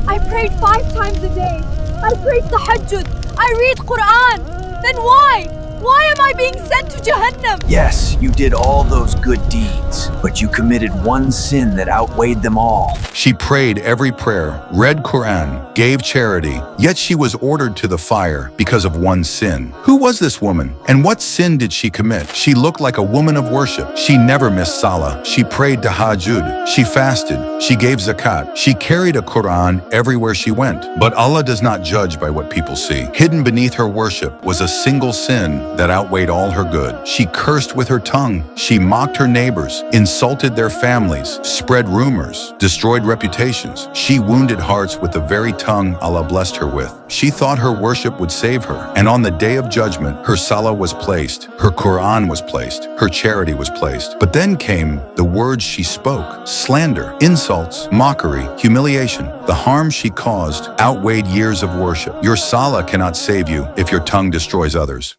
I prayed 5 times a day. I prayed tahajjud. I read Qur'an. Then why? Why am I being sent to Jahannam? Yes, you did all those good deeds, but you committed one sin that outweighed them all. She prayed every prayer, read Quran, gave charity, yet she was ordered to the fire because of one sin. Who was this woman? And what sin did she commit? She looked like a woman of worship. She never missed salah. She prayed tahajjud. She fasted. She gave zakat. She carried a Quran everywhere she went. But Allah does not judge by what people see. Hidden beneath her worship was a single sin that outweighed all her good. She cursed with her tongue. She mocked her neighbors, insulted their families, spread rumors, destroyed reputations. She wounded hearts with the very tongue Allah blessed her with. She thought her worship would save her, and on the day of judgment, her salah was placed, her Quran was placed, her charity was placed. But then came the words she spoke: slander, insults, mockery, humiliation. The harm she caused outweighed years of worship. Your salah cannot save you if your tongue destroys others.